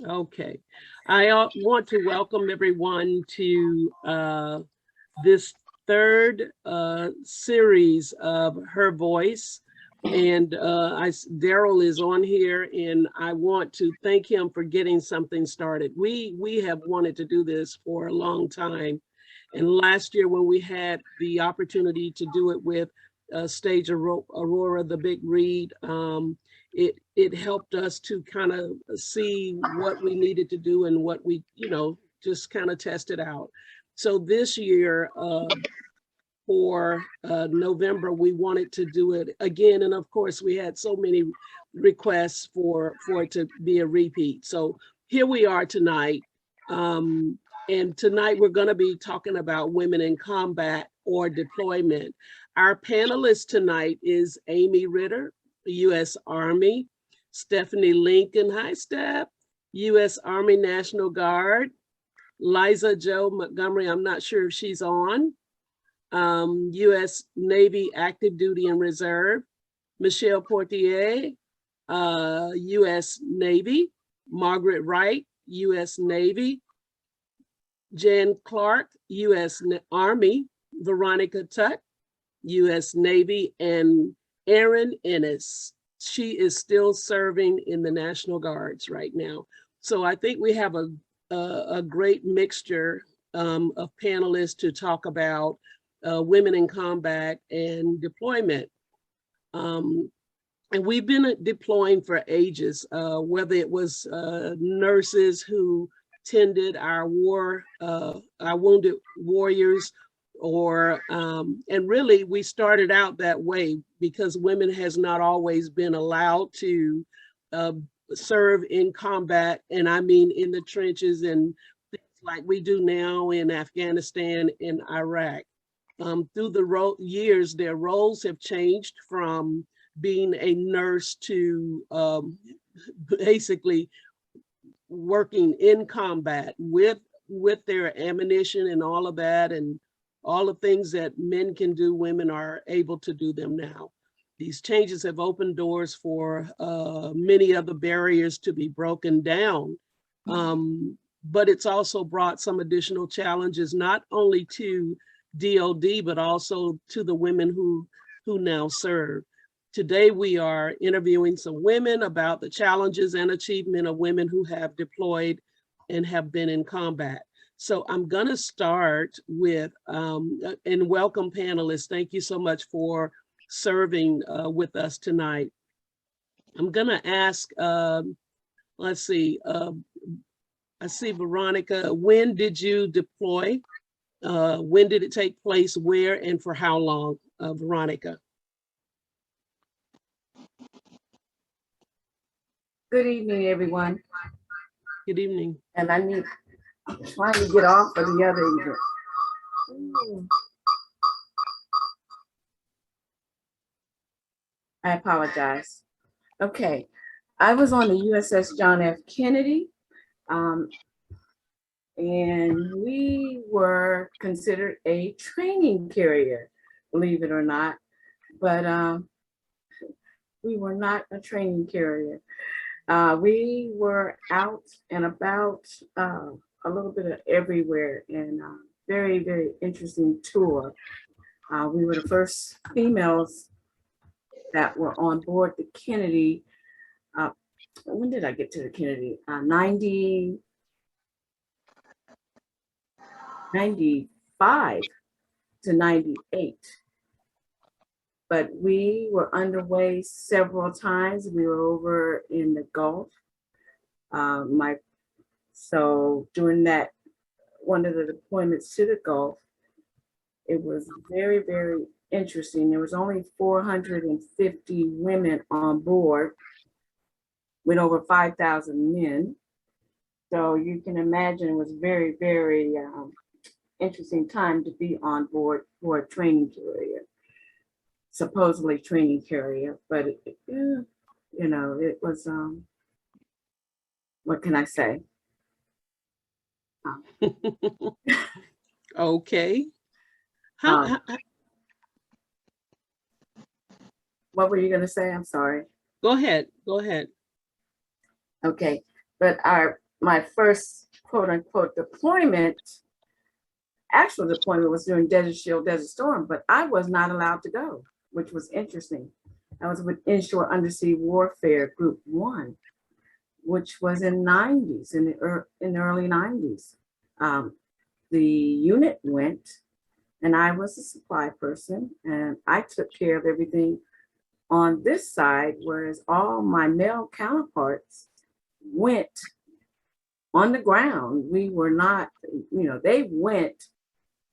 Okay. I want to welcome everyone to this third series of Her Voice. And Daryl is on here, and I want to thank him for getting something started. We have wanted to do this for a long time. And last year when we had the opportunity to do it with Stage Aurora, the Big Read, it helped us to kind of see what we needed to do and what we, just kind of test it out. So this year, for November, we wanted to do it again. And of course, we had so many requests for it to be a repeat. So here we are tonight. And tonight we're going to be talking about women in combat or deployment. Our panelist tonight is Amy Ritter, U.S. Army, Stephanie Lincoln, hi Steph, U.S. Army National Guard, Liza Jo Montgomery, I'm not sure if she's on, U.S. Navy Active Duty and Reserve, Michelle Portier, U.S. Navy, Margaret Wright, U.S. Navy, Jan Clark, U.S. Army, Veronica Tutt, U.S. Navy, and Erin Ennis. She is still serving in the National Guards right now. So I think we have a great mixture of panelists to talk about women in combat and deployment. And we've been deploying for ages, whether it was nurses who tended our wounded warriors, or and really we started out that way because women has not always been allowed to serve in combat, and I mean in the trenches and things like we do now in Afghanistan and Iraq. Through the years, their roles have changed from being a nurse to basically working in combat with their ammunition and all of that, and all the things that men can do, women are able to do them now. These changes have opened doors for many of the barriers to be broken down, but it's also brought some additional challenges, not only to DOD, but also to the women who now serve. Today, we are interviewing some women about the challenges and achievement of women who have deployed and have been in combat. So I'm gonna start with, and welcome panelists. Thank you so much for serving with us tonight. I'm gonna ask, let's see, I see Veronica, when did you deploy? When did it take place, where, and for how long, Veronica? Good evening, everyone. Good evening. And I'm trying to get off of the other event. I apologize. Okay, I was on the USS John F. Kennedy, and we were considered a training carrier, believe it or not, but we were not a training carrier. We were out and about a little bit of everywhere, and very, very interesting tour. We were the first females that were on board the Kennedy. When did I get to the Kennedy? 95 to 98. But we were underway several times. We were over in the Gulf. So during that, one of the deployments to the Gulf, it was very, very interesting. There was only 450 women on board with over 5,000 men. So you can imagine it was very, very interesting time to be on board for a training carrier, supposedly training carrier, but it was, what can I say? Okay. What were you going to say? I'm sorry. Go ahead. Go ahead. Okay, but our my first quote unquote actual deployment was during Desert Shield, Desert Storm, but I was not allowed to go, which was interesting. I was with Inshore Undersea Warfare Group 1, which was in the early 90s. The unit went, and I was a supply person, and I took care of everything on this side, whereas all my male counterparts went on the ground. We were not, they went,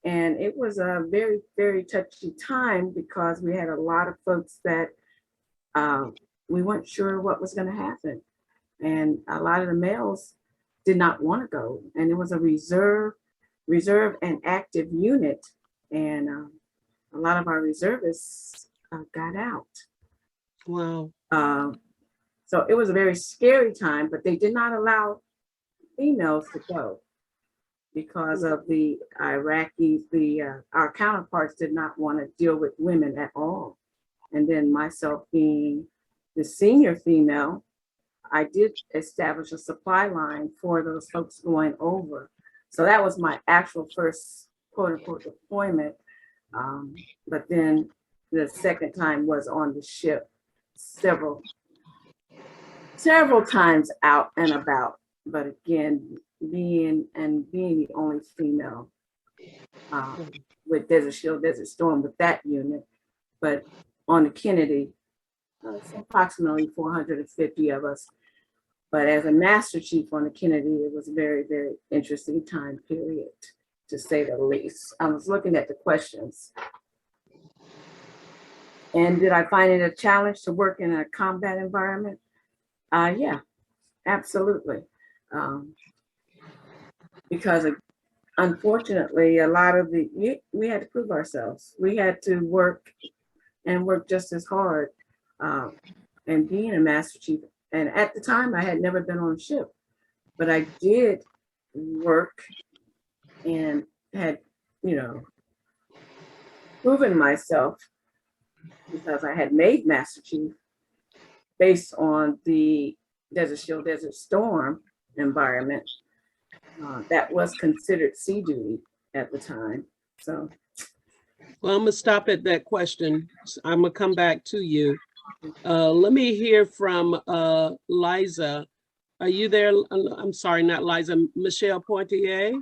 and it was a very, very touchy time because we had a lot of folks that we weren't sure what was going to happen. And a lot of the males did not want to go. And it was a reserve and active unit. And a lot of our reservists got out. Wow. So it was a very scary time, but they did not allow females to go because of the Iraqis. Our counterparts did not want to deal with women at all. And then myself being the senior female, I did establish a supply line for those folks going over. So that was my actual first quote unquote deployment. But then the second time was on the ship several times out and about. But again, being the only female with Desert Shield, Desert Storm with that unit, but on the Kennedy, it's approximately 450 of us. But as a Master Chief on the Kennedy, it was a very, very interesting time period, to say the least. I was looking at the questions. And did I find it a challenge to work in a combat environment? Yeah, absolutely. Because unfortunately, a lot of we had to prove ourselves. We had to work just as hard. And being a Master Chief, and at the time I had never been on a ship, but I did work and had, proven myself because I had made Master Chief based on the Desert Shield, Desert Storm environment. That was considered sea duty at the time. So. Well, I'm gonna stop at that question. I'm gonna come back to you. Let me hear from Liza. Are you there? I'm sorry, not Liza, Michelle Poitier.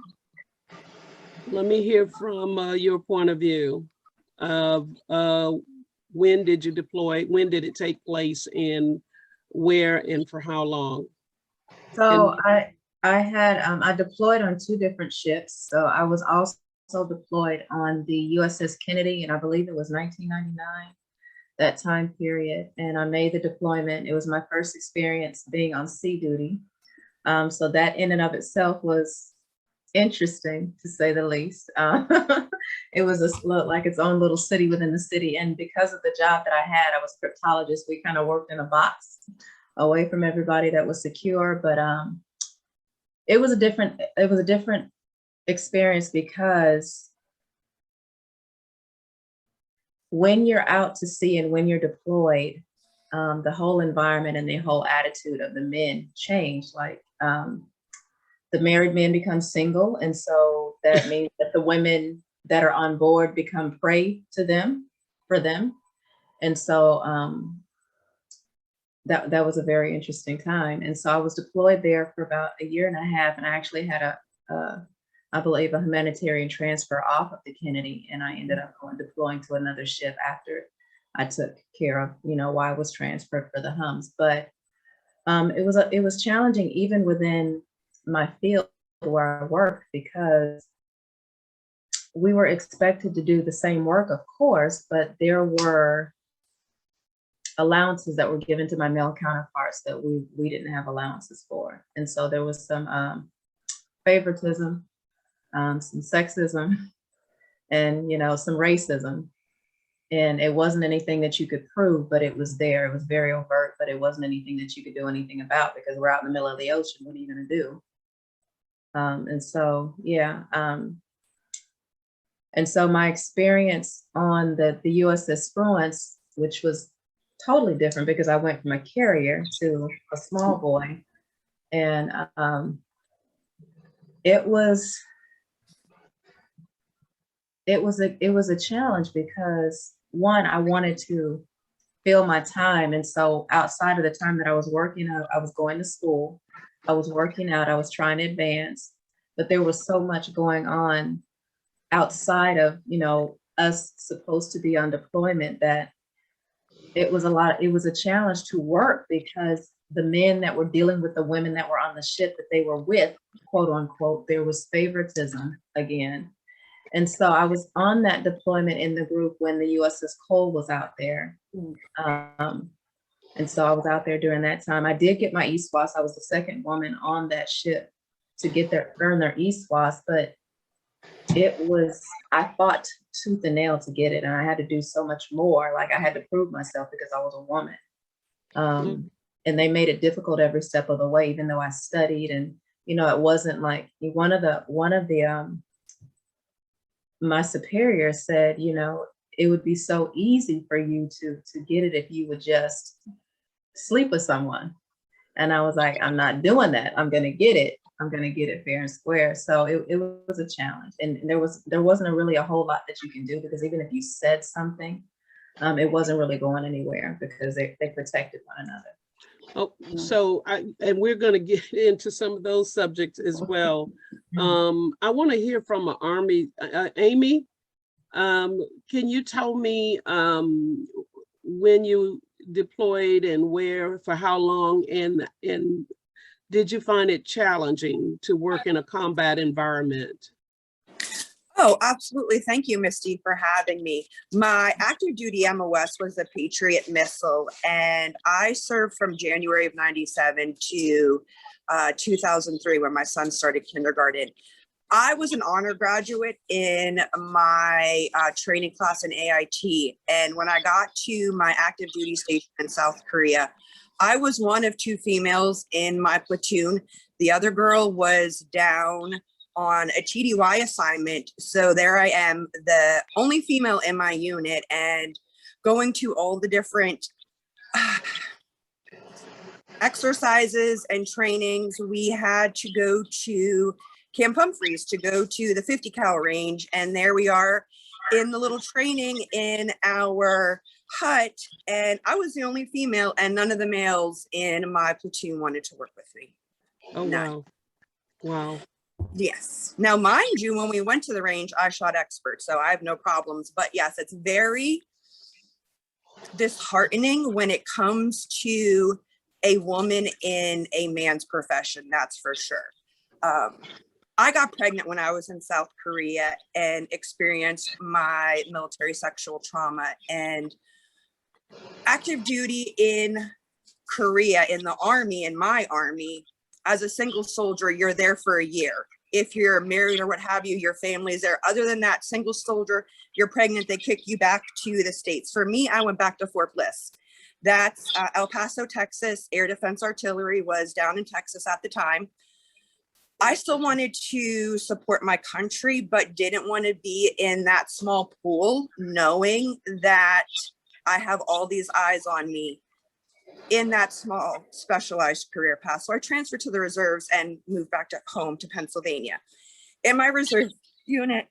Let me hear from your point of view of when did you deploy? When did it take place, and where and for how long? So I deployed on 2 different ships. So I was also deployed on the USS Kennedy, and I believe it was 1999, that time period. And I made the deployment. It was my first experience being on sea duty. So that in and of itself was interesting, to say the least. It was like its own little city within the city. And because of the job that I had, I was a cryptologist. We kind of worked in a box away from everybody that was secure. But it was a different experience, because when you're out to sea and when you're deployed, the whole environment and the whole attitude of the men change. Like the married men become single. And so that means that the women that are on board become prey for them. And so that was a very interesting time. And so I was deployed there for about 1.5 years, and I actually had I believe a humanitarian transfer off of the Kennedy, and I ended up deploying to another ship after I took care of, why I was transferred for the HUMS. But it was challenging even within my field where I worked, because we were expected to do the same work, of course, but there were allowances that were given to my male counterparts that we didn't have allowances for. And so there was some favoritism, some sexism, and some racism. And it wasn't anything that you could prove, but it was there. It was very overt, but it wasn't anything that you could do anything about, because we're out in the middle of the ocean. What are you going to do? And so, yeah. And so my experience on the USS Fluence, which was totally different, because I went from a carrier to a small boy. And it was a challenge because one, I wanted to fill my time. And so outside of the time that I was working, I was going to school, I was working out, I was trying to advance, but there was so much going on outside of, us supposed to be on deployment that it was a challenge to work because the men that were dealing with the women that were on the ship that they were with, quote unquote, there was favoritism again. And so I was on that deployment in the group when the USS Cole was out there. And so I was out there during that time. I did get my ESWAS. I was the second woman on that ship to earn their ESWAS, but I fought tooth and nail to get it. And I had to do so much more. Like I had to prove myself because I was a woman. And they made it difficult every step of the way, even though I studied. And, it wasn't like one of the my superiors said, it would be so easy for you to get it if you would just sleep with someone. And I was like, I'm not doing that. I'm going to get it. I'm going to get it fair and square. So it was a challenge. And there wasn't really a whole lot that you can do, because even if you said something, it wasn't really going anywhere because they protected one another. Oh, so and we're going to get into some of those subjects as well. I want to hear from an Army. Amy, can you tell me when you deployed and where, for how long, and did you find it challenging to work in a combat environment? Oh, absolutely. Thank you, Misty, for having me. My active duty MOS was the Patriot missile, and I served from January of '97 to 2003 when my son started kindergarten. I was an honor graduate in my training class in AIT. And when I got to my active duty station in South Korea, I was one of two females in my platoon. The other girl was down on a TDY assignment. So there I am, the only female in my unit, and going to all the different exercises and trainings. We had to go to Camp Humphreys to go to the 50 cal range. And there we are in the little training in our hut. And I was the only female, and none of the males in my platoon wanted to work with me. Oh, None. wow. Wow. Yes. Now, mind you, when we went to the range, I shot expert, so I have no problems. But yes, it's very disheartening when it comes to a woman in a man's profession, that's for sure. I got pregnant when I was in South Korea and experienced my military sexual trauma. And active duty in Korea, in the Army, in my Army, as a single soldier, you're there for a year. If you're married or what have you, your family's there. Other than that, single soldier, you're pregnant, they kick you back to the States. For me, I went back to Fort Bliss. That's El Paso, Texas. Air Defense Artillery was down in Texas at the time. I still wanted to support my country, but didn't want to be in that small pool, knowing that I have all these eyes on me in that small specialized career path. So I transferred to the reserves and moved back to home to Pennsylvania. In my reserve unit,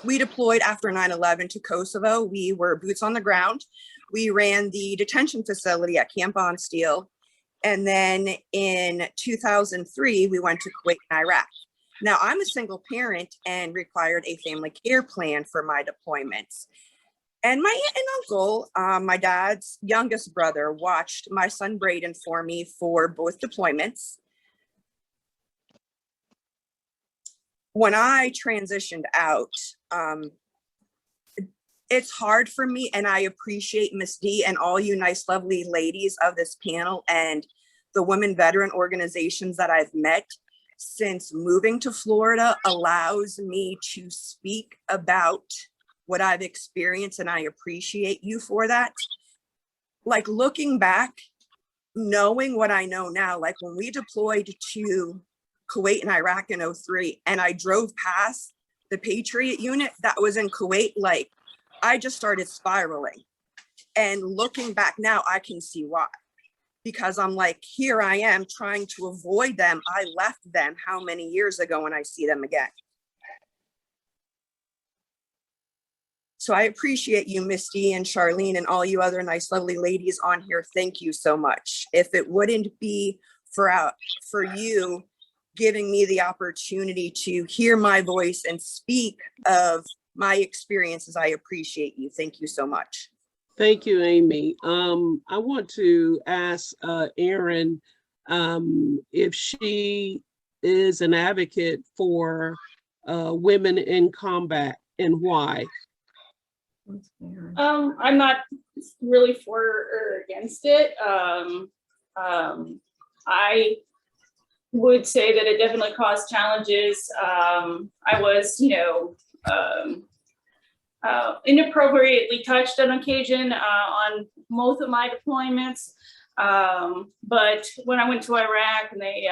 we deployed after 9/11 to Kosovo. We were boots on the ground. We ran the detention facility at Camp Bondsteel. And then in 2003, we went to Kuwait and Iraq. Now, I'm a single parent and required a family care plan for my deployments. And my aunt and uncle, my dad's youngest brother, watched my son Braden for me for both deployments. When I transitioned out, it's hard for me, and I appreciate Miss D and all you nice, lovely ladies of this panel and the women veteran organizations that I've met since moving to Florida allows me to speak about what I've experienced, and I appreciate you for that. Like looking back, knowing what I know now, like when we deployed to Kuwait and Iraq in '03, and I drove past the Patriot unit that was in Kuwait, like I just started spiraling. And looking back now, I can see why. because I'm like, here I am trying to avoid them. I left them how many years ago and I see them again. So I appreciate you, Misty and Charlene, and all you other nice, lovely ladies on here. Thank you so much. If it wouldn't be for you giving me the opportunity to hear my voice and speak of my experiences, I appreciate you. Thank you so much. Thank you, Amy. I want to ask Erin if she is an advocate for women in combat and why. I'm not really for or against it. I would say that it definitely caused challenges. I was, inappropriately touched on occasion on both of my deployments. But when I went to Iraq, and they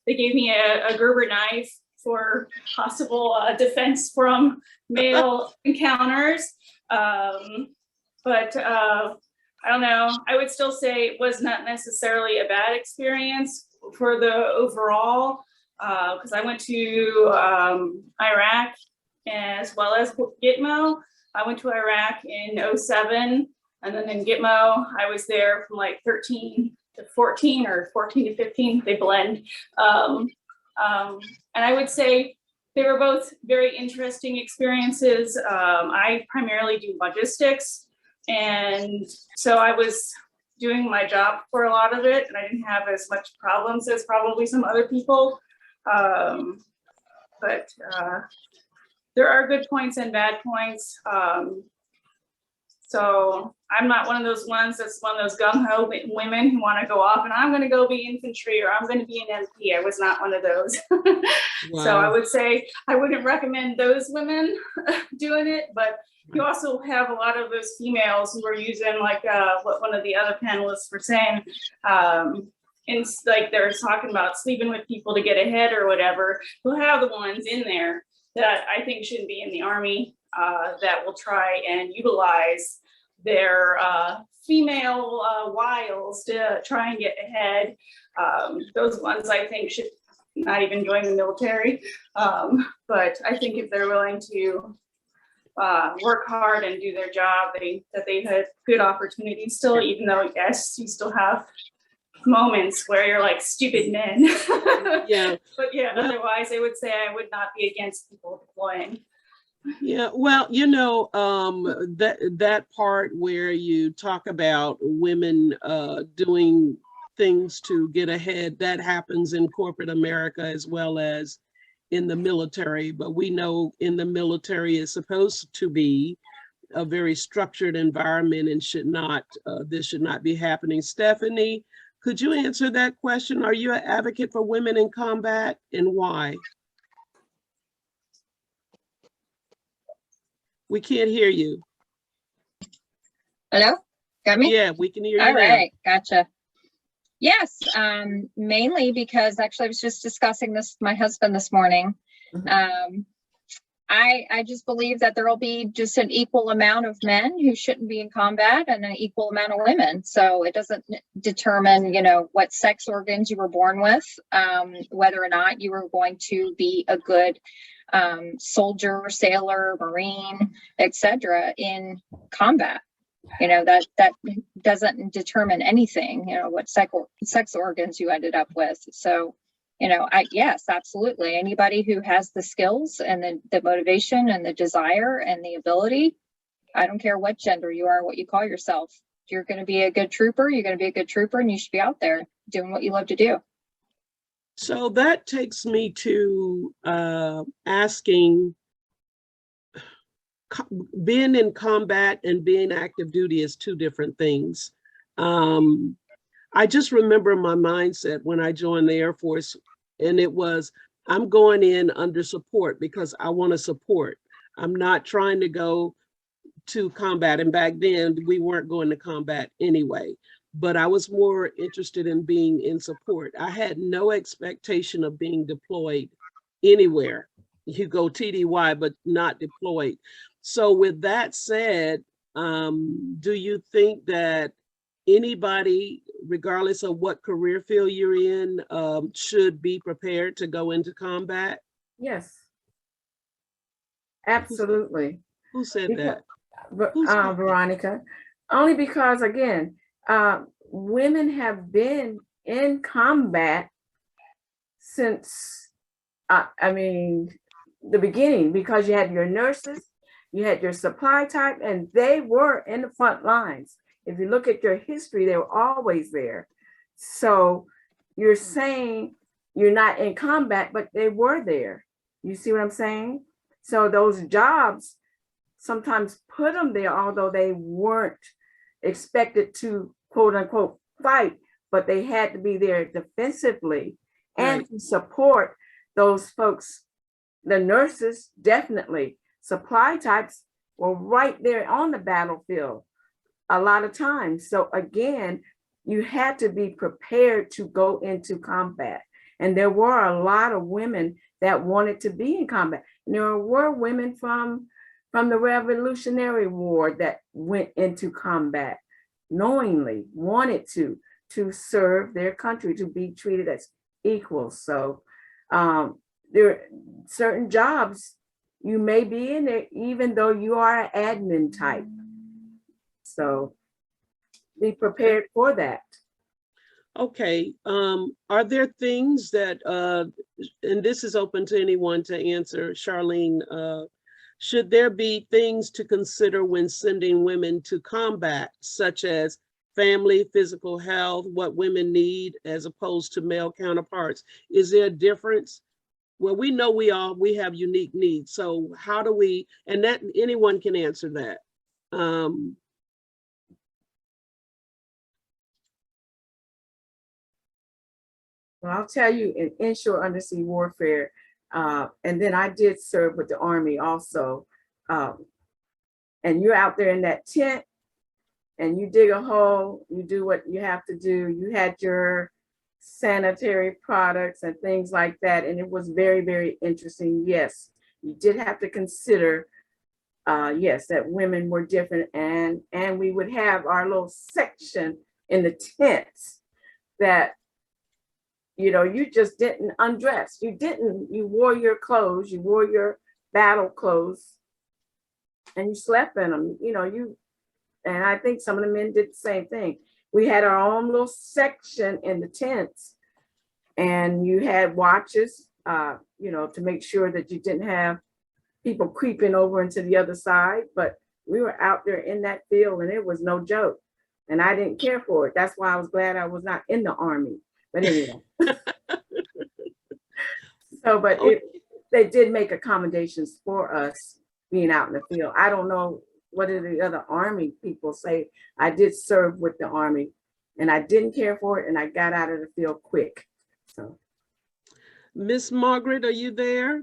gave me a Gerber knife for possible defense from male encounters. But I don't know, I would still say it was not necessarily a bad experience for the overall, because I went to Iraq as well as Gitmo. I went to Iraq in 2007, and then in Gitmo, I was there from like 13 to 14 or 14 to 15, they blend. And I would say they were both very interesting experiences. I primarily do logistics, and so I was doing my job for a lot of it, and I didn't have as much problems as probably some other people. But there are good points and bad points. So I'm not one of those ones that's one of those gung-ho women who want to go off and I'm going to go be infantry or I'm going to be an MP. I was not one of those. Wow. So I would say I wouldn't recommend those women doing it, but you also have a lot of those females who are using, like what one of the other panelists were saying, and like they're talking about sleeping with people to get ahead or whatever. We'll have the ones in there that I think shouldn't be in the Army, that will try and utilize their female wiles to try and get ahead. Those ones I think should not even join the military. But I think if they're willing to work hard and do their job, that they've had good opportunities still, even though yes, you still have moments where you're like stupid men. Yeah. But yeah, otherwise I would say I would not be against people deploying. Yeah, well, you know, that part where you talk about women doing things to get ahead, that happens in corporate America as well as in the military. But we know in the military is supposed to be a very structured environment and should not, this should not be happening. Stephanie, could you answer that question? Are you an advocate for women in combat and why? We can't hear you. Hello, got me? Yeah, we can hear you. All now. right, gotcha. Yes, mainly because actually I was just discussing this with my husband this morning. I just believe that there will be just an equal amount of men who shouldn't be in combat and an equal amount of women. So it doesn't determine, you know, what sex organs you were born with, whether or not you were going to be a good soldier, sailor, Marine, etc. in combat. You know, that doesn't determine anything, you know, what sex organs you ended up with. So, you know, yes, absolutely. Anybody who has the skills and the motivation and the desire and the ability, I don't care what gender you are, what you call yourself. If you're going to be a good trooper, you're going to be a good trooper, and you should be out there doing what you love to do. So that takes me to asking, being in combat and being active duty is two different things. I just remember my mindset when I joined the Air Force, and it was, I'm going in under support because I want to support. I'm not trying to go to combat. And back then we weren't going to combat anyway, but I was more interested in being in support. I had no expectation of being deployed anywhere. You go TDY, but not deployed. So with that said, do you think that anybody, regardless of what career field you're in, should be prepared to go into combat? Yes. Absolutely. Who said that? Veronica, only because again, women have been in combat since, I mean, the beginning, because you had your nurses, you had your supply type, and they were in the front lines. If you look at your history, they were always there. So you're saying you're not in combat, but they were there. You see what I'm saying? So those jobs sometimes put them there, although they weren't expected to, quote unquote, fight, but they had to be there defensively and to support those folks. The nurses, definitely. Supply types were right there on the battlefield a lot of times. So again, you had to be prepared to go into combat. And there were a lot of women that wanted to be in combat. And there were women from the Revolutionary War that went into combat knowingly, wanted to serve their country, to be treated as equals. So there are certain jobs you may be in there, even though you are an admin type. So be prepared for that. Okay, are there things that, and this is open to anyone to answer, Charlene, should there be things to consider when sending women to combat, such as family, physical health, what women need as opposed to male counterparts? Is there a difference? Well, we know we have unique needs. So how do we, and that anyone can answer that. Well, I'll tell you, in inshore undersea warfare, and then I did serve with the Army also. And you're out there in that tent and you dig a hole, you do what you have to do. You had your sanitary products and things like that. And it was very, very interesting. Yes, you did have to consider, yes, that women were different. And we would have our little section in the tents that, you know, you just didn't undress. You wore your clothes, you wore your battle clothes, and you slept in them, you know, and I think some of the men did the same thing. We had our own little section in the tents, and you had watches, you know, to make sure that you didn't have people creeping over into the other side. But we were out there in that field, and it was no joke. And I didn't care for it. That's why I was glad I was not in the Army. But anyway. So, but they did make accommodations for us being out in the field. I don't know what did the other Army people say. I did serve with the Army, and I didn't care for it, and I got out of the field quick. So, Miss Margaret, are you there?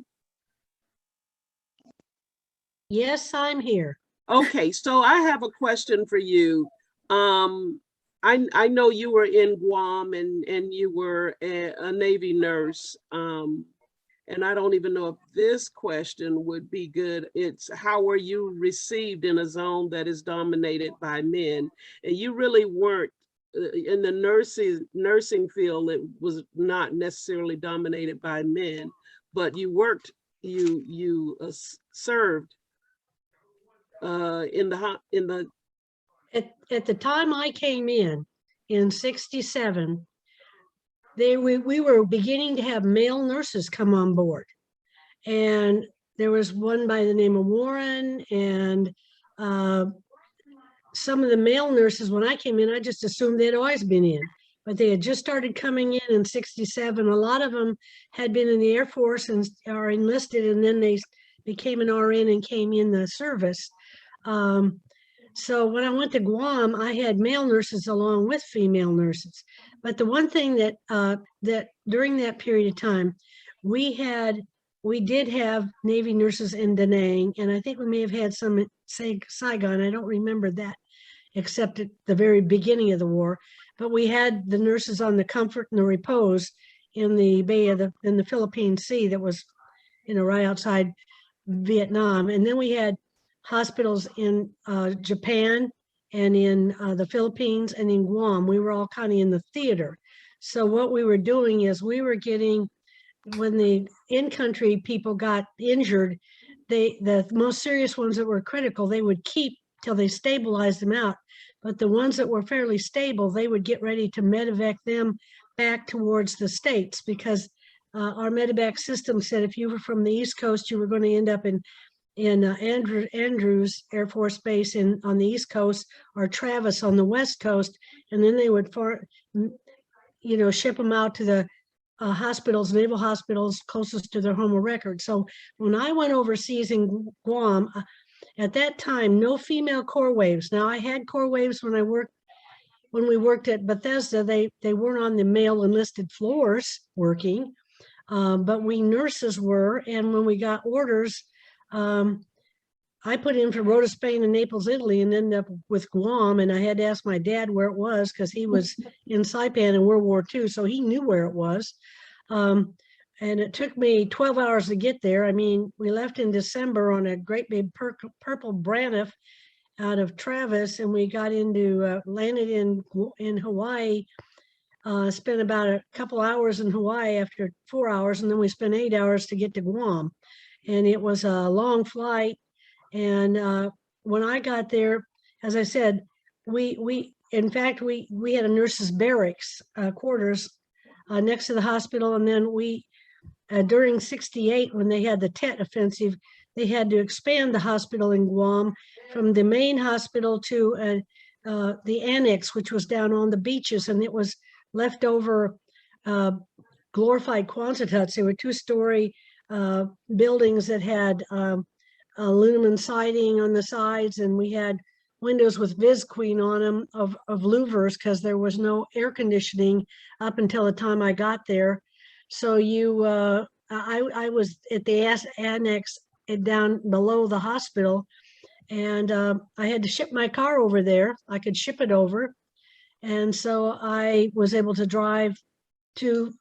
Yes, I'm here. Okay, so I have a question for you. I know you were in Guam and you were a Navy nurse. And I don't even know if this question would be good. It's how were you received in a zone that is dominated by men? And you really weren't in the nursing field. It was not necessarily dominated by men, but you worked, you served at the time I came in 67, we were beginning to have male nurses come on board. And there was one by the name of Warren, and some of the male nurses, when I came in, I just assumed they'd always been in, but they had just started coming in 67. A lot of them had been in the Air Force and are enlisted, and then they became an RN and came in the service. So when I went to Guam, I had male nurses along with female nurses. But the one thing that that during that period of time, we did have Navy nurses in Da Nang, and I think we may have had some at Saigon. I don't remember that, except at the very beginning of the war. But we had the nurses on the Comfort and the Repose in the Bay of in the Philippine Sea that was, you know, right outside Vietnam. And then we had hospitals in Japan and in the Philippines and in Guam. We were all kind of in the theater. So what we were doing is we were getting, when the in-country people got injured, the most serious ones that were critical, they would keep till they stabilized them out. But the ones that were fairly stable, they would get ready to medevac them back towards the States, because our medevac system said if you were from the East Coast, you were going to end up in Andrews Air Force Base on the East Coast, or Travis on the West Coast, and then they would ship them out to the hospitals, naval hospitals closest to their home of record. So when I went overseas in Guam, at that time, no female core waves. Now I had core waves when we worked at Bethesda. They weren't on the male enlisted floors working, but we nurses were. And when we got orders, I put in for Rota, Spain, and Naples, Italy, and ended up with Guam. And I had to ask my dad where it was, because he was in Saipan in World War II, so he knew where it was. And it took me 12 hours to get there. I mean, we left in December on a great big purple Braniff out of Travis, and we got landed in Hawaii, spent about a couple hours in Hawaii after 4 hours, and then we spent 8 hours to get to Guam. And it was a long flight. And when I got there, as I said, we had a nurses' barracks quarters next to the hospital. And then during '68, when they had the Tet offensive, they had to expand the hospital in Guam from the main hospital to the annex, which was down on the beaches. And it was leftover glorified Quonset huts. They were 2-story buildings that had aluminum siding on the sides, and we had windows with Visqueen on them of louvers, because there was no air conditioning up until the time I got there. So I was at the annex down below the hospital, and I had to ship my car over there. I could ship it over, and so I was able to drive to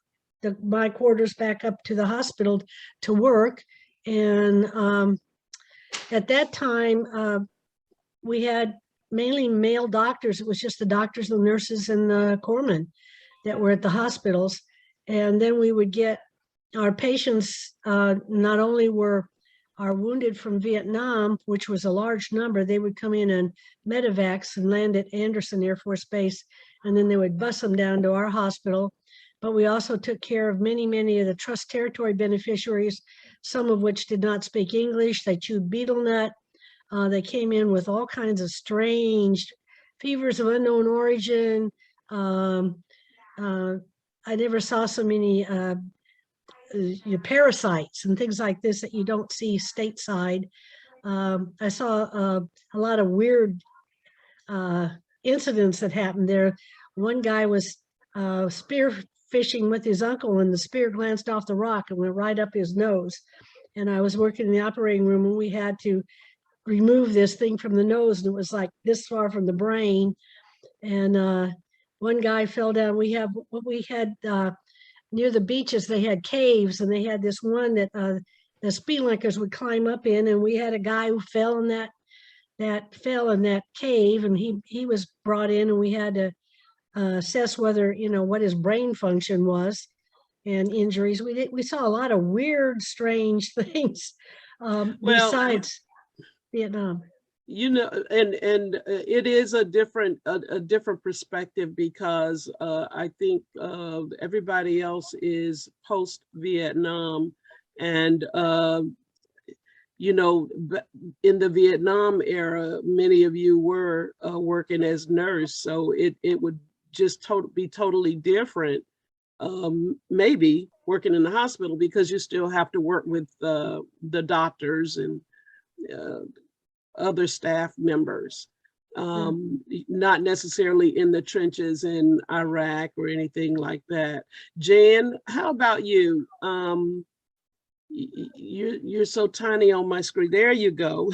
my quarters back up to the hospital to work. And at that time, we had mainly male doctors. It was just the doctors, the nurses, and the corpsmen that were at the hospitals. And then we would get our patients, not only were our wounded from Vietnam, which was a large number, they would come in and medevacs and land at Anderson Air Force Base, and then they would bus them down to our hospital. But we also took care of many, many of the trust territory beneficiaries, some of which did not speak English. They chewed betel nut. They came in with all kinds of strange fevers of unknown origin. I never saw so many parasites and things like this that you don't see stateside. I saw a lot of weird incidents that happened there. One guy was spear fishing with his uncle, and the spear glanced off the rock and went right up his nose. And I was working in the operating room, and we had to remove this thing from the nose, and it was like this far from the brain. And one guy fell down. We had near the beaches, they had caves, and they had this one that the speedlinkers would climb up in, and we had a guy who fell in that cave, and he was brought in, and we had to assess whether, what his brain function was and injuries. We saw a lot of weird, strange things besides Vietnam. And it is a different perspective, because I think everybody else is post-Vietnam, and in the Vietnam era, many of you were working as nurse, so it would just be totally different. Maybe working in the hospital, because you still have to work with the doctors and other staff members, not necessarily in the trenches in Iraq or anything like that. Jan, how about you? You're so tiny on my screen. There you go.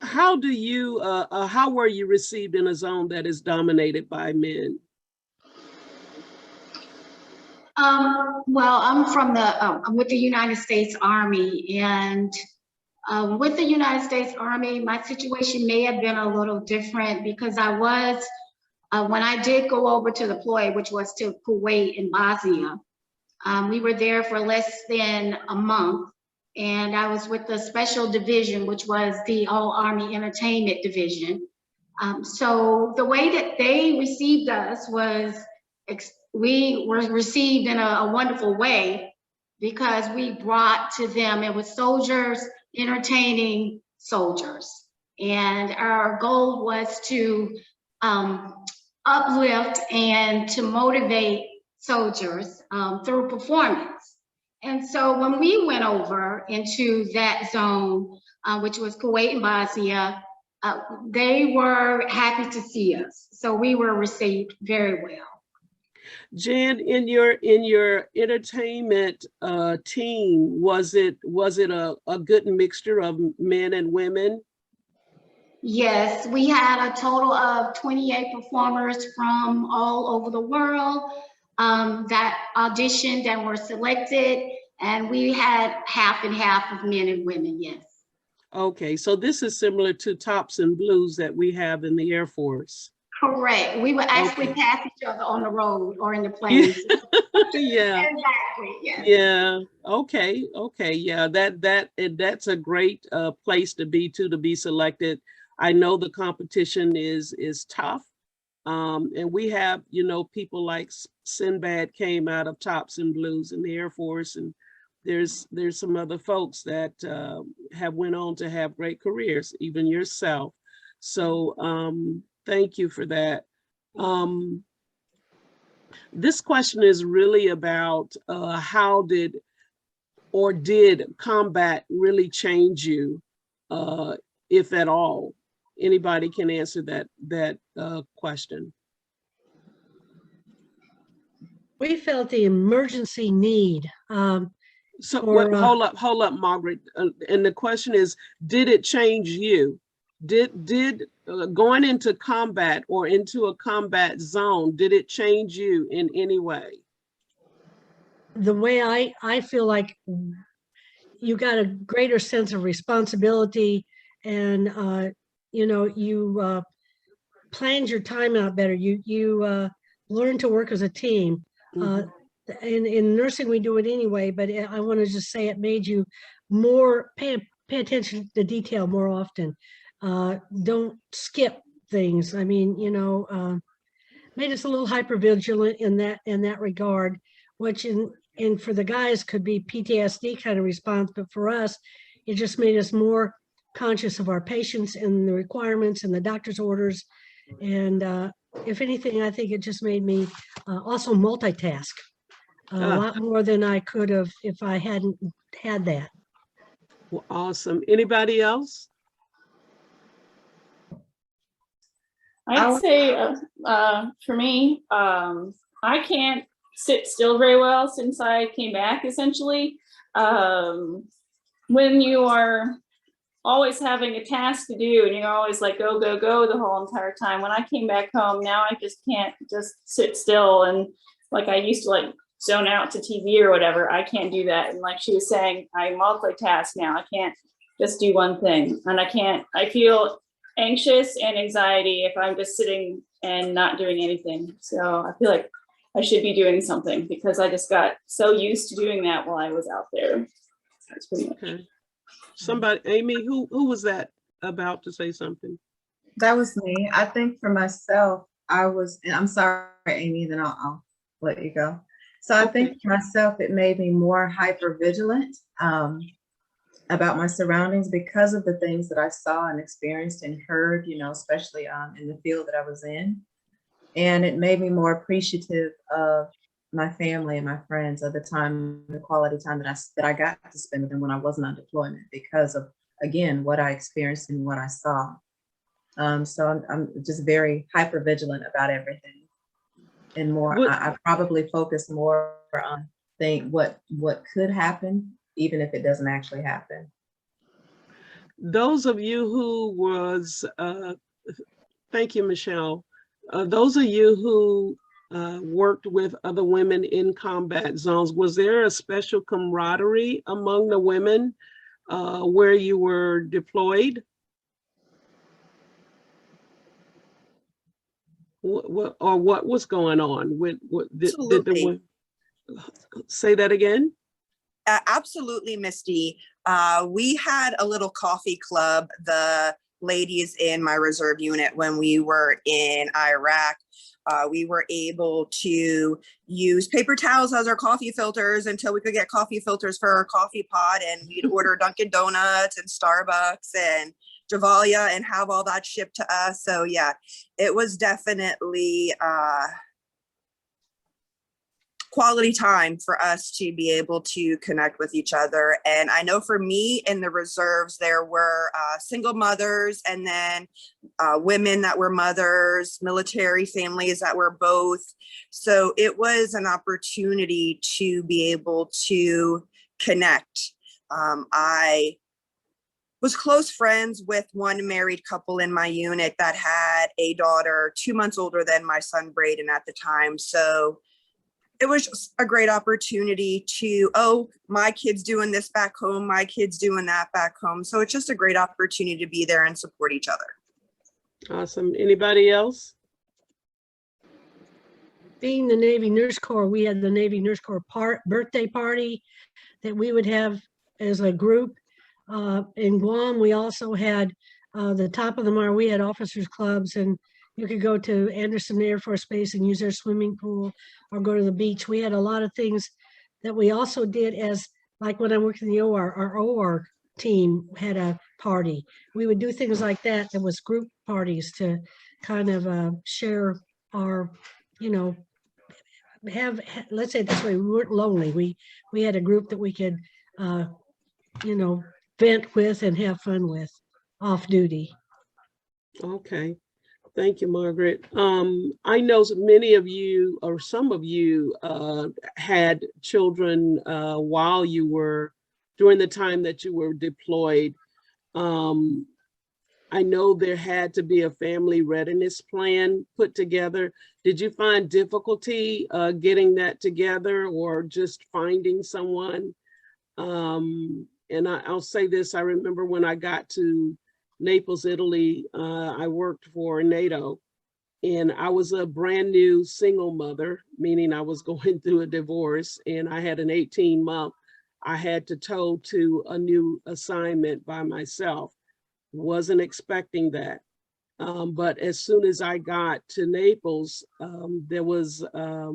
How were you received in a zone that is dominated by men? Well, I'm with the United States Army, and With the United States Army, my situation may have been a little different because I was, when I did go over to deploy, which was to Kuwait and Bosnia, we were there for less than a month. And I was with the special division, which was the All Army Entertainment Division. So the way that they received us was, we were received in a wonderful way because we brought to them, it was soldiers entertaining soldiers. And our goal was to uplift and to motivate soldiers through performance. And so when we went over into that zone, which was Kuwait and Bosnia, they were happy to see us. So we were received very well. Jan, in your entertainment team, was it a good mixture of men and women? Yes, we had a total of 28 performers from all over the world that auditioned and were selected, and we had half and half of men and women, yes. Okay, so this is similar to Tops and Blues that we have in the Air Force. Correct. We would actually pass each other on the road or in the planes. Yeah. Exactly. Yes. Yeah. Okay. Okay. Yeah. That's a great place to be selected. I know the competition is tough, and we have, you know, people like Sinbad came out of Tops and Blues in the Air Force, and there's some other folks that have went on to have great careers, even yourself. So thank you for that. This question is really about how did combat really change you, if at all? Anybody can answer that question. We felt the emergency need. Hold up, Margaret. And the question is, did it change you? Did going into combat or into a combat zone, did it change you in any way? The way I feel like you got a greater sense of responsibility, and you know, you planned your time out better. You learn to work as a team. In nursing, we do it anyway, but I want to just say it made you more pay attention to detail more often. Don't skip things. I mean, you know, made us a little hypervigilant in that regard, which and for the guys could be PTSD kind of response, but for us, it just made us more conscious of our patients and the requirements and the doctor's orders. And if anything, I think it just made me also multitask a lot more than I could have if I hadn't had that. Well, awesome. Anybody else? I'd say for me, I can't sit still very well since I came back, essentially. When you are always having a task to do and you're always like, go, go, go the whole entire time. When I came back home, now I just can't just sit still. And like I used to like zone out to TV or whatever, I can't do that. And like she was saying, I multitask now. I can't just do one thing. And I feel anxious and anxiety if I'm just sitting and not doing anything. So I feel like I should be doing something because I just got so used to doing that while I was out there. That's pretty much. Okay. Somebody, Amy, who was that about to say something? That was me. I think for myself, I'm sorry, Amy, then I'll let you go. So I think for myself, it made me more hyper vigilant about my surroundings because of the things that I saw and experienced and heard, you know, especially in the field that I was in. And it made me more appreciative of my family and my friends at the time, the quality time that I got to spend with them when I wasn't on deployment because of, again, what I experienced and what I saw. So I'm just very hyper vigilant about everything. And more, I probably focus more on what could happen, even if it doesn't actually happen. Those of you who was, thank you, Michelle. Those of you who worked with other women in combat zones, was there a special camaraderie among the women where you were deployed? What was going on? Absolutely. Say that again? Absolutely, Misty. We had a little coffee club, the ladies in my reserve unit, when we were in Iraq. We were able to use paper towels as our coffee filters until we could get coffee filters for our coffee pot, and we'd order Dunkin' Donuts and Starbucks and Javalia and have all that shipped to us. So yeah, it was definitely quality time for us to be able to connect with each other. And I know for me in the reserves, there were single mothers, and then women that were mothers, military families that were both. So it was an opportunity to be able to connect. I was close friends with one married couple in my unit that had a daughter 2 months older than my son Braden at the time. So it was just a great opportunity to, oh, my kid's doing this back home, my kid's doing that back home. So it's just a great opportunity to be there and support each other. Awesome. Anybody else? Being the Navy Nurse Corps, we had the Navy Nurse Corps birthday party that we would have as a group. In Guam, we also had the top of the Mar, we had officers clubs, and you could go to Anderson Air Force Base and use their swimming pool or go to the beach. We had a lot of things that we also did as, like when I worked in the OR, our OR team had a party. We would do things like that. There was group parties to kind of share our, you know, let's say it this way, we weren't lonely. We had a group that we could, you know, vent with and have fun with off duty. Okay. Thank you, Margaret. I know many of you, or some of you, had children while you were, during the time that you were deployed. I know there had to be a family readiness plan put together. Did you find difficulty getting that together, or just finding someone? And I'll say this, I remember when I got to Naples, Italy, I worked for NATO, and I was a brand new single mother, meaning I was going through a divorce, and I had an 18-month, I had to tow to a new assignment by myself. Wasn't expecting that. But as soon as I got to Naples, there was a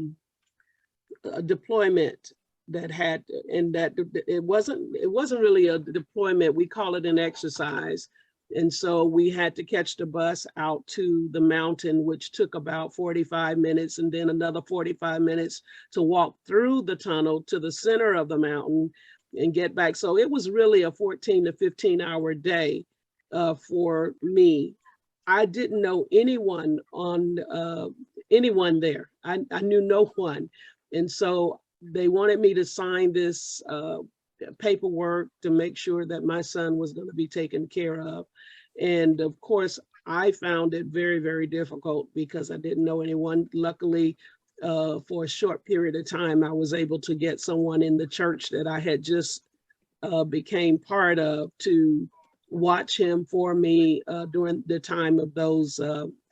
deployment that had, and that it wasn't really a deployment, we call it an exercise. And so we had to catch the bus out to the mountain, which took about 45 minutes, and then another 45 minutes to walk through the tunnel to the center of the mountain and get back. So it was really a 14 to 15-hour day for me. I didn't know anyone there. I knew no one. And so they wanted me to sign this paperwork to make sure that my son was going to be taken care of. And of course, I found it very, very difficult because I didn't know anyone. Luckily, for a short period of time, I was able to get someone in the church that I had just became part of to watch him for me during the time of those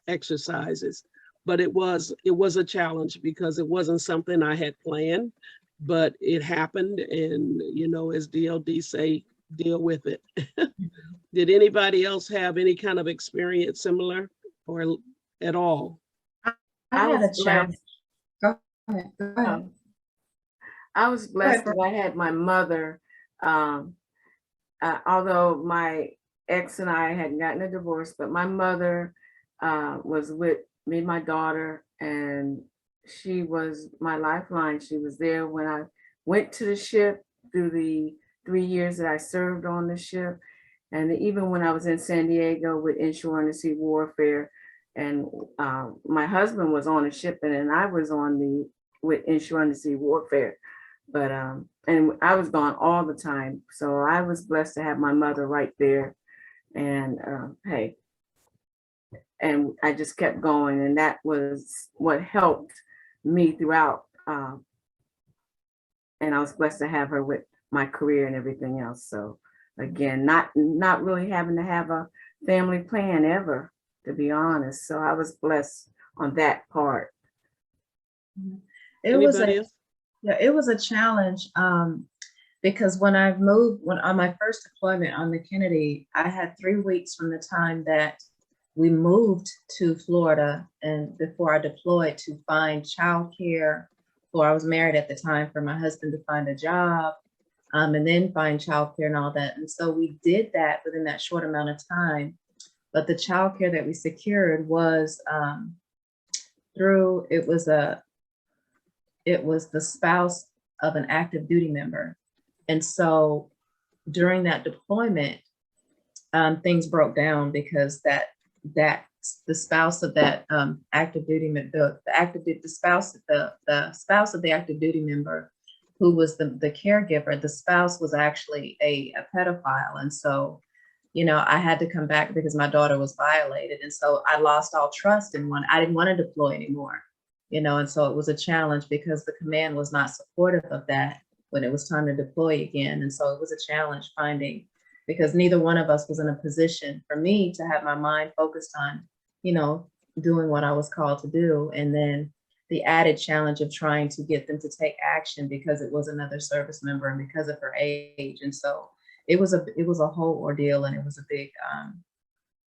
exercises. But it was a challenge because it wasn't something I had planned, but it happened, and you know, as DLD say, deal with it. Did anybody else have any kind of experience similar or at all? I had a challenge. Go ahead. Go ahead. I was blessed that I had my mother, although my ex and I hadn't gotten a divorce, but my mother was with me, my daughter, and she was my lifeline. She was there when I went to the ship through the 3 years that I served on the ship. And even when I was in San Diego with inshore undersea warfare, and my husband was on a ship, and I was with inshore undersea warfare. But and I was gone all the time. So I was blessed to have my mother right there. And hey, and I just kept going, and that was what helped me throughout. And I was blessed to have her with my career and everything else. So again, not really having to have a family plan ever, to be honest. So I was blessed on that part. It was Anybody else? it was a challenge because when on my first deployment on the Kennedy, I had 3 weeks from the time that we moved to Florida and before I deployed to find childcare. I was married at the time, for my husband to find a job, and then find childcare and all that. And so we did that within that short amount of time. But the childcare that we secured was it was the spouse of an active duty member. And so during that deployment, things broke down because the spouse of that active duty member, the spouse of the active duty member, who was the caregiver, the spouse was actually a pedophile. And so, you know, I had to come back because my daughter was violated. And so I lost all trust in I didn't want to deploy anymore, you know, and so it was a challenge because the command was not supportive of that when it was time to deploy again. And so it was a challenge finding, because neither one of us was in a position for me to have my mind focused on, you know, doing what I was called to do. And then the added challenge of trying to get them to take action because it was another service member and because of her age. And so it was a whole ordeal, and it was a big,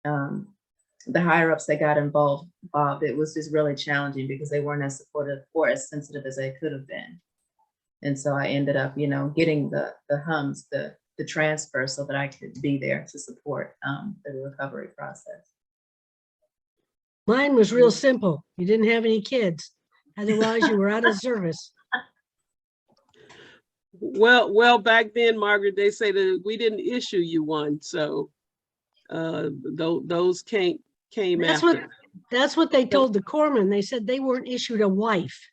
the higher ups that got involved, it was just really challenging because they weren't as supportive or as sensitive as they could have been. And so I ended up, you know, getting the transfer so that I could be there to support the recovery process. Mine was real simple. You didn't have any kids. Otherwise, you were out of service. Well, back then, Margaret, they say that we didn't issue you one, so those came after. That's what they told the corpsmen. They said they weren't issued a wife,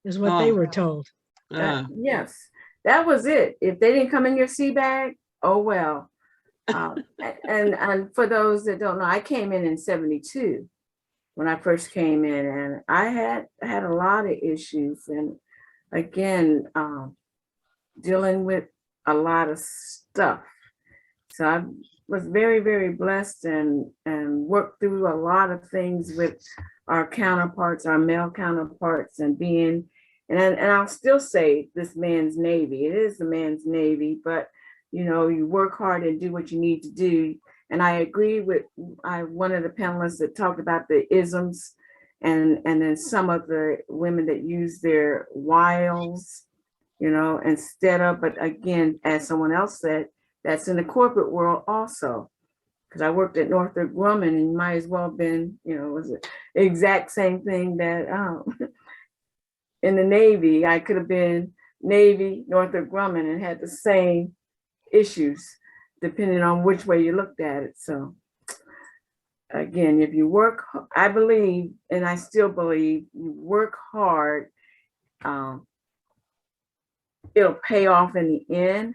is what they were told. Yes, that was it. If they didn't come in your sea bag, oh well. And for those that don't know, I came in 72 when I first came in, and I had a lot of issues, and again, dealing with a lot of stuff. So I was very, very blessed and worked through a lot of things with our counterparts, our male counterparts, and I'll still say this man's Navy. It is the man's Navy, but you know, you work hard and do what you need to do. And I agree with one of the panelists that talked about the isms and then some of the women that use their wiles, you know, instead of, but again, as someone else said, that's in the corporate world also. Because I worked at Northrop Grumman, and you might as well have been, you know, it was the exact same thing that in the Navy. I could have been Navy, Northrop Grumman, and had the same issues depending on which way you looked at it. So again, if you work, I believe, and I still believe, you work hard, it'll pay off in the end.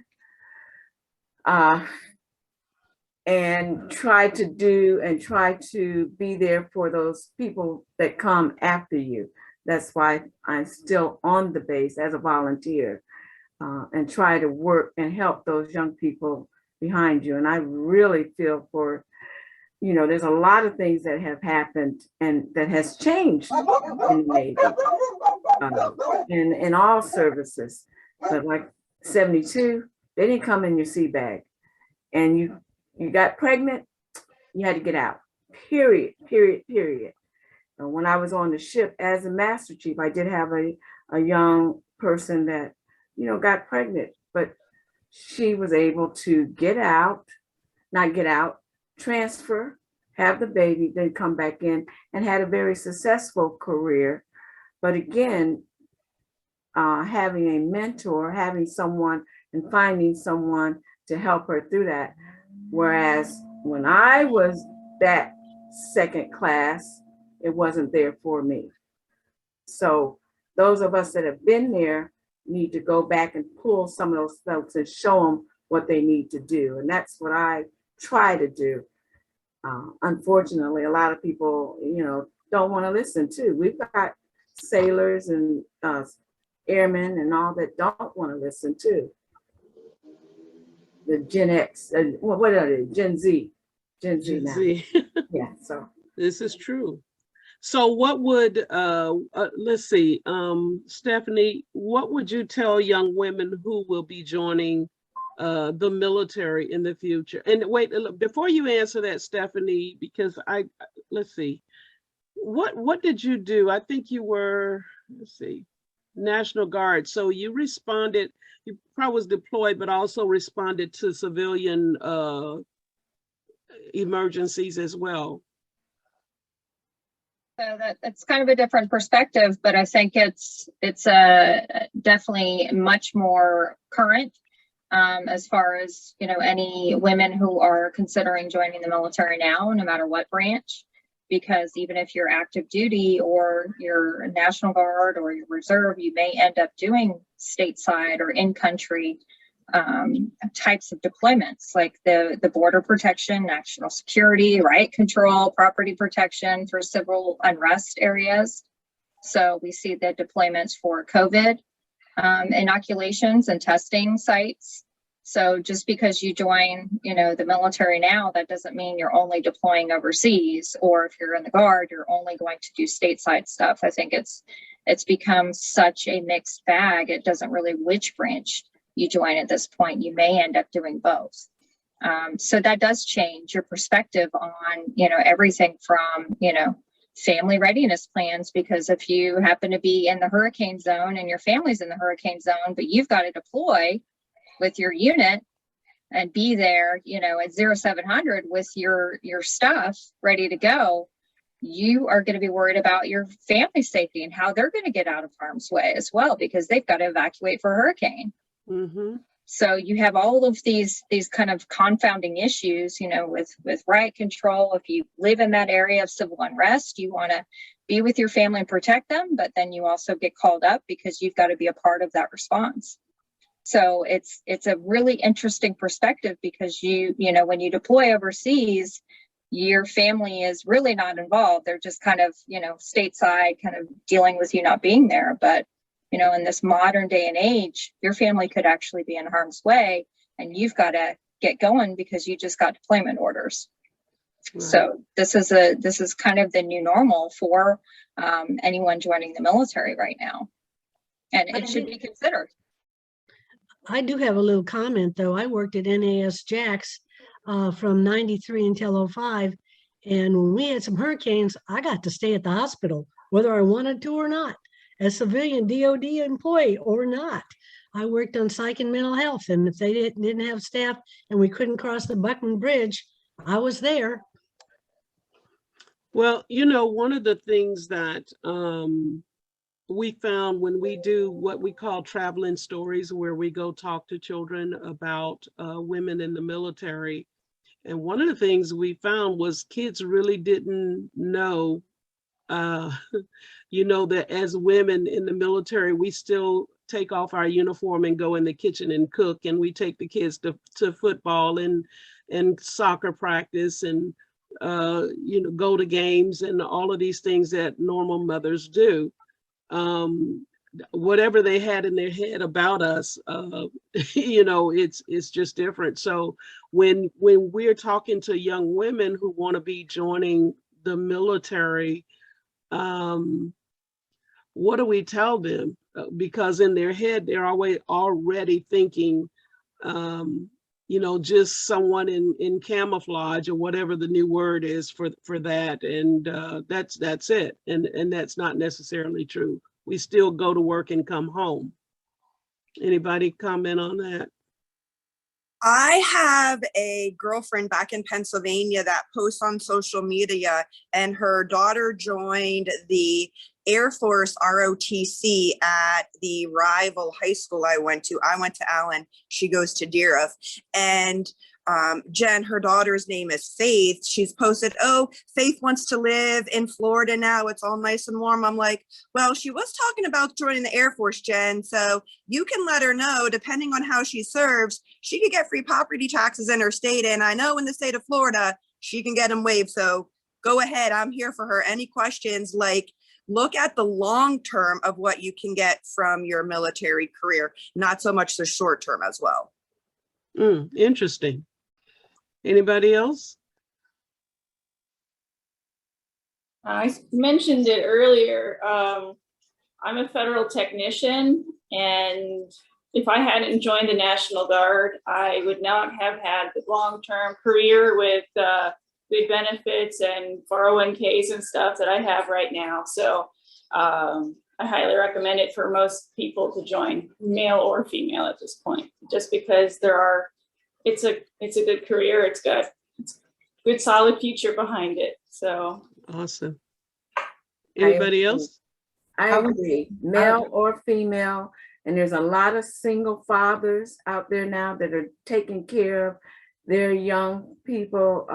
And try to be there for those people that come after you. That's why I'm still on the base as a volunteer, and try to work and help those young people behind you. And I really feel for, you know, there's a lot of things that have happened and that has changed in the Navy, in all services. But like 72, they didn't come in your sea bag, and you got pregnant, you had to get out, period. And when I was on the ship as a master chief, I did have a young person that, you know, got pregnant, but she was able to transfer, have the baby, then come back in, and had a very successful career. But again, having a mentor, having someone and finding someone to help her through that. Whereas when I was that second class, it wasn't there for me. So those of us that have been there need to go back and pull some of those folks and show them what they need to do. And that's what I try to do. Unfortunately, a lot of people, you know, don't want to listen too. We've got sailors and airmen and all that don't want to listen too. the Gen X, what are they? Gen Z Gen now. Z. Yeah, so. This is true. So what would, let's see, Stephanie, what would you tell young women who will be joining the military in the future? And wait, before you answer that, Stephanie, because let's see, what did you do? I think you were, let's see, National Guard. So you responded, you probably was deployed, but also responded to civilian emergencies as well. So that's kind of a different perspective, but I think it's definitely much more current as far as, you know, any women who are considering joining the military now, no matter what branch, because even if you're active duty or you're National Guard or your reserve, you may end up doing stateside or in-country types of deployments, like the border protection, national security, riot control, property protection for civil unrest areas. So we see the deployments for COVID inoculations and testing sites. So just because you join, you know, the military now, that doesn't mean you're only deploying overseas, or if you're in the Guard, you're only going to do stateside stuff. I think it's become such a mixed bag. It doesn't really which branch you join at this point. You may end up doing both. So that does change your perspective on, you know, everything from, you know, family readiness plans, because if you happen to be in the hurricane zone and your family's in the hurricane zone, but you've got to deploy with your unit and be there, you know, at 0700 with your stuff ready to go, you are going to be worried about your family's safety and how they're going to get out of harm's way as well, because they've got to evacuate for a hurricane. Mm-hmm. So you have all of these kind of confounding issues, you know, with riot control. If you live in that area of civil unrest, you want to be with your family and protect them, but then you also get called up because you've got to be a part of that response. So it's a really interesting perspective, because you know, when you deploy overseas, your family is really not involved. They're just kind of, you know, stateside, kind of dealing with you not being there. But you know, in this modern day and age, your family could actually be in harm's way, and you've got to get going because you just got deployment orders. Right. So this is kind of the new normal for anyone joining the military right now, and it should be considered. I do have a little comment though. I worked at NAS Jax from 93 until 05, and when we had some hurricanes, I got to stay at the hospital, whether I wanted to or not. As civilian DOD employee or not. I worked on psych and mental health, and if they didn't have staff and we couldn't cross the Buckman Bridge, I was there. Well, you know, one of the things that we found when we do what we call traveling stories, where we go talk to children about women in the military, and one of the things we found was kids really didn't know you know, that as women in the military, we still take off our uniform and go in the kitchen and cook, and we take the kids to football and soccer practice, and you know, go to games and all of these things that normal mothers do. Whatever they had in their head about us, you know, it's just different. So when we're talking to young women who want to be joining the military, what do we tell them? Because in their head, they're already thinking, you know, just someone in camouflage or whatever the new word is for that. And that's it. And that's not necessarily true. We still go to work and come home. Anybody comment on that? I have a girlfriend back in Pennsylvania that posts on social media, and her daughter joined the Air Force ROTC at the rival high school I went to. I went to Allen. She goes to Deerfield. And Jen, her daughter's name is Faith. She's posted, oh, Faith wants to live in Florida now. It's all nice and warm. I'm like, well, she was talking about joining the Air Force, Jen. So you can let her know, depending on how she serves, she could get free property taxes in her state. And I know in the state of Florida, she can get them waived. So go ahead. I'm here for her. Any questions? Like, look at the long term of what you can get from your military career, not so much the short term as well. Interesting. Anybody else? I mentioned it earlier. I'm a federal technician, and if I hadn't joined the National Guard, I would not have had the long-term career with good benefits and 401ks and stuff that I have right now. So I highly recommend it for most people to join, male or female at this point, just because it's a good career. It's got good solid future behind it. So awesome. Anybody else? I agree, male or female. And there's a lot of single fathers out there now that are taking care of their young people,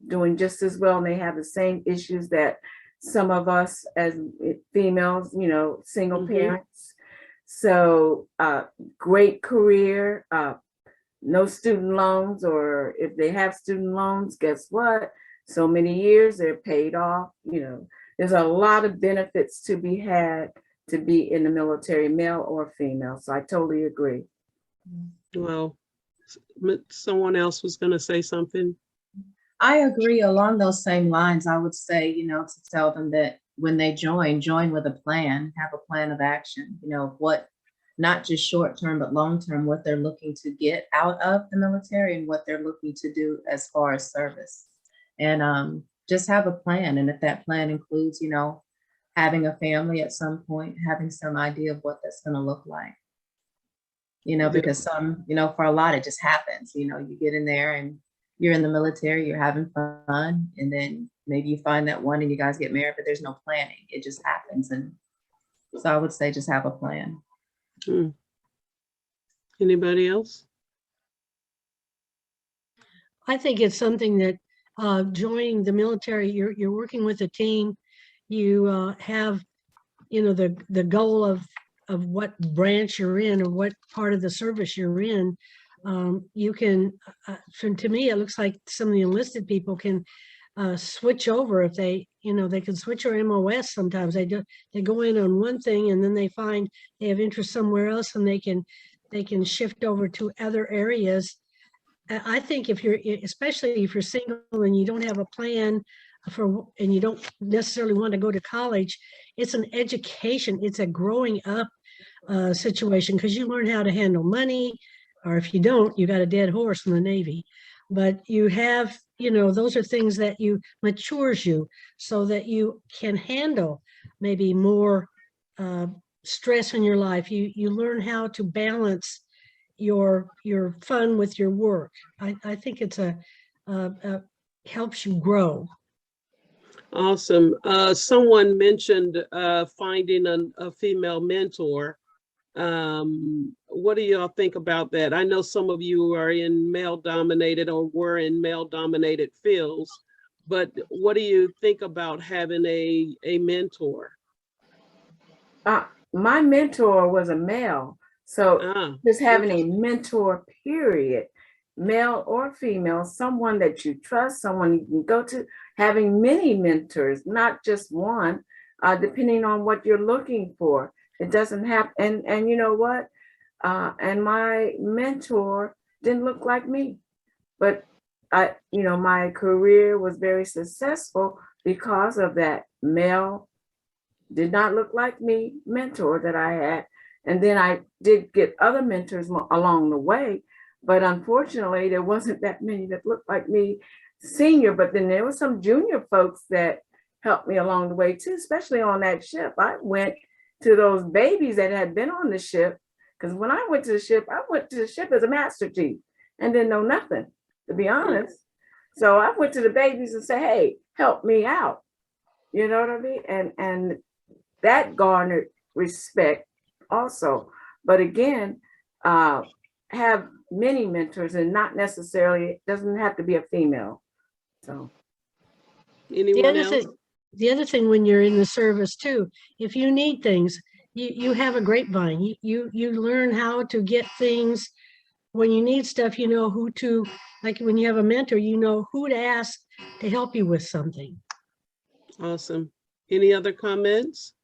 doing just as well. And they have the same issues that some of us as females, you know, single parents. So great career, no student loans, or if they have student loans, guess what? So many years they're paid off. You know, there's a lot of benefits to be had to be in the military, male or female. So I totally agree. Well, someone else was going to say something. I agree. Along those same lines, I would say, you know, to tell them that when they join with a plan, have a plan of action, you know, what, not just short term, but long term, what they're looking to get out of the military and what they're looking to do as far as service. And just have a plan. And if that plan includes, you know, having a family at some point, having some idea of what that's going to look like. You know, because some, you know, for a lot, it just happens. You know, you get in there and you're in the military, you're having fun, and then maybe you find that one and you guys get married, but there's no planning. It just happens. And so I would say just have a plan. Anybody else? I think it's something that joining the military, you're working with a team. You have, you know, the goal of what branch you're in or what part of the service you're in. You can, to me, it looks like some of the enlisted people can switch over if they, you know, they can switch their MOS sometimes. They go in on one thing and then they find they have interest somewhere else, and they can shift over to other areas. I think if you're, especially if you're single and you don't have a plan and you don't necessarily want to go to college, it's an education, it's a growing up situation, because you learn how to handle money, or if you don't, you got a dead horse in the Navy. But you have, you know, those are things that matures you so that you can handle maybe more stress in your life. You learn how to balance your fun with your work. I think it's helps you grow. Awesome. Someone mentioned finding a female mentor. What do y'all think about that? I know some of you are in male-dominated or were in male-dominated fields, but what do you think about having a mentor? My mentor was a male, so just having a mentor, period, male or female, someone that you trust, someone you can go to, having many mentors, not just one, depending on what you're looking for. It doesn't happen. And you know what? And my mentor didn't look like me, but you know, my career was very successful because of that male, did not look like me mentor that I had. And then I did get other mentors along the way, but unfortunately there wasn't that many that looked like me senior, but then there were some junior folks that helped me along the way too, especially on that ship. I went to those babies that had been on the ship, because when I went to the ship, I went to the ship as a master chief and didn't know nothing, to be honest. So I went to the babies and said, hey, help me out. You know what I mean? And that garnered respect also. But again, have many mentors, and not necessarily, it doesn't have to be a female. So anyone else? The other thing when you're in the service too, if you need things, you have a grapevine. You learn how to get things. When you need stuff, you know who to, like when you have a mentor, you know who to ask to help you with something. Awesome. Any other comments?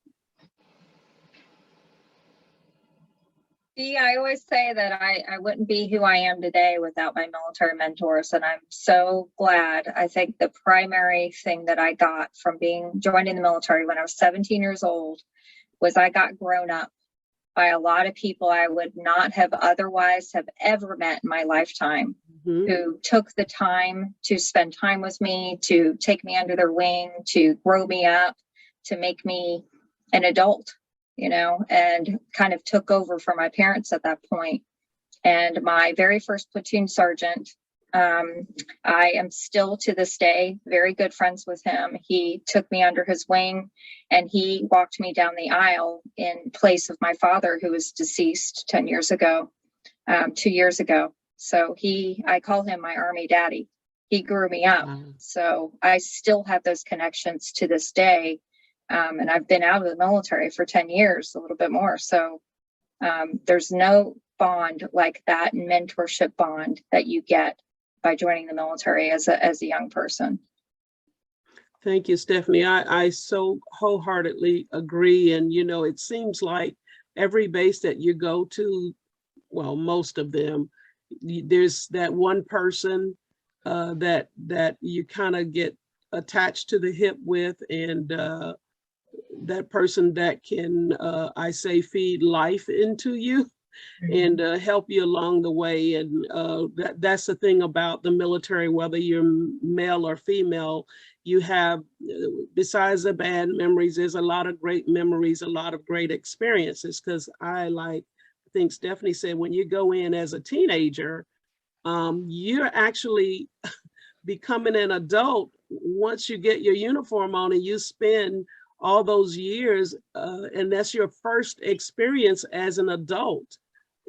Yeah, I always say that I wouldn't be who I am today without my military mentors. And I'm so glad. I think the primary thing that I got from joining the military when I was 17 years old was I got grown up by a lot of people I would not have otherwise have ever met in my lifetime, who took the time to spend time with me, to take me under their wing, to grow me up, to make me an adult, you know, and kind of took over for my parents at that point. And my very first platoon sergeant, I am still to this day very good friends with him. He took me under his wing and he walked me down the aisle in place of my father, who was deceased 2 years ago. So I call him my Army daddy. He grew me up. So I still have those connections to this day. And I've been out of the military for 10 years, a little bit more. So there's no bond like that mentorship bond that you get by joining the military as a young person. Thank you, Stephanie. I so wholeheartedly agree. And, you know, it seems like every base that you go to, well, most of them, there's that one person that you kind of get attached to the hip with, and that person that can, I say, feed life into you and help you along the way. And that's the thing about the military, whether you're male or female, you have, besides the bad memories, there's a lot of great memories, a lot of great experiences. Because I think Stephanie said, when you go in as a teenager, you're actually becoming an adult once you get your uniform on and you spend all those years, and that's your first experience as an adult.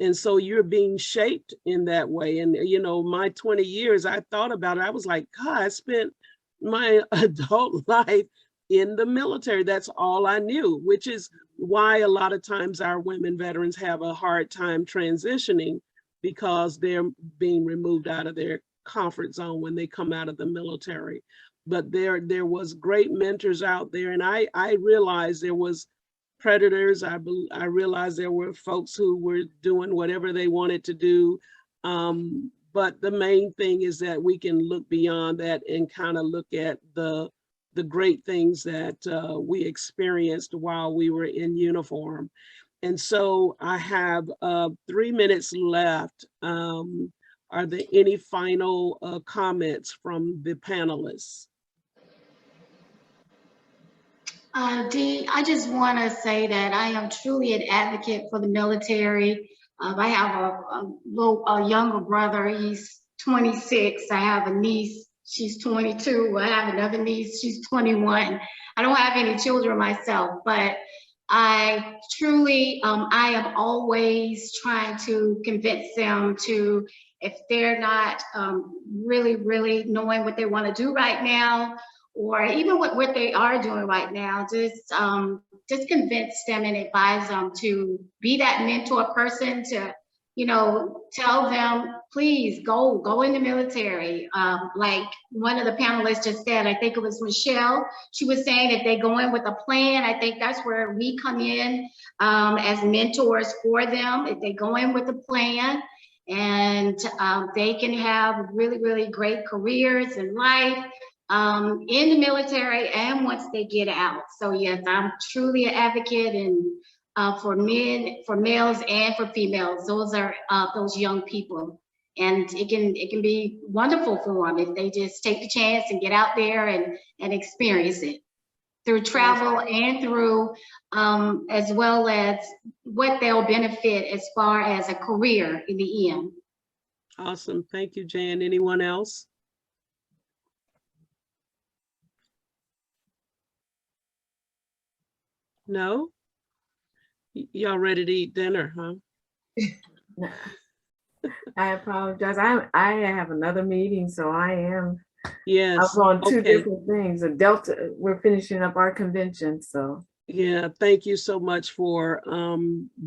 And so you're being shaped in that way. And, you know, my 20 years, I thought about it. I was like, God, I spent my adult life in the military. That's all I knew, which is why a lot of times our women veterans have a hard time transitioning, because they're being removed out of their comfort zone when they come out of the military. But there was great mentors out there. And I realized there was predators. I realized there were folks who were doing whatever they wanted to do. But the main thing is that we can look beyond that and kind of look at the great things that we experienced while we were in uniform. And so I have 3 minutes left. Are there any final comments from the panelists? Dee, I just want to say that I am truly an advocate for the military. I have a younger brother, he's 26. I have a niece, she's 22. I have another niece, she's 21. I don't have any children myself, but I truly, I am always trying to convince them to, if they're not really knowing what they want to do right now, or even what they are doing right now, just convince them and advise them to be that mentor person, to, you know, tell them, please go in the military. Like one of the panelists just said, I think it was Michelle, she was saying if they go in with a plan, I think that's where we come in as mentors for them. If they go in with a plan, and they can have really great careers in life, in the military and once they get out. So yes, I'm truly an advocate, and for males and for females. Those are those young people, and it can be wonderful for them if they just take the chance and get out there and experience it through travel and through as well as what they'll benefit as far as a career in the end. Awesome, thank you, Jan. Anyone else? No? Y'all ready to eat dinner, huh? I apologize. I have another meeting, so I am. Yes. I was on two different things. A Delta, we're finishing up our convention, so. Yeah, thank you so much for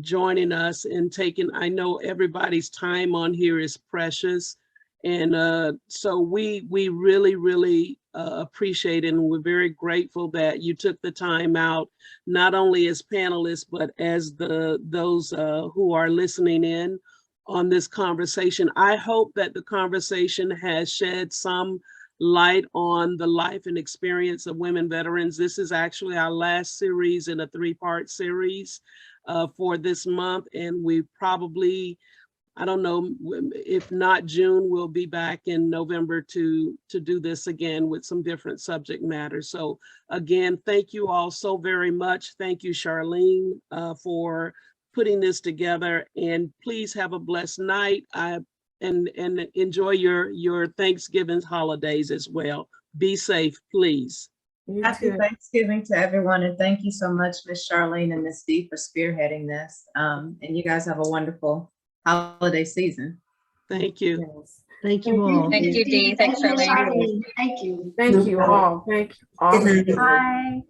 joining us and taking, I know everybody's time on here is precious. And so we really appreciated, and we're very grateful that you took the time out, not only as panelists, but as those who are listening in on this conversation. I hope that the conversation has shed some light on the life and experience of women veterans. This is actually our last series in a 3-part series for this month, and we probably, I don't know, if not June, we'll be back in November to do this again with some different subject matter. So again, thank you all so very much. Thank you, Charlene, for putting this together, and please have a blessed night. And enjoy your Thanksgiving holidays as well. Be safe, please. You Happy too. Thanksgiving to everyone, and thank you so much, Miss Charlene and Miss Dee, for spearheading this. And you guys have a wonderful holiday season. Thank you. Yes. Thank you all. Thank you, Dee. Thanks, Thank you, Charlene. Charlene. Thank you. Thank you all. Thank you all. Good night. Bye.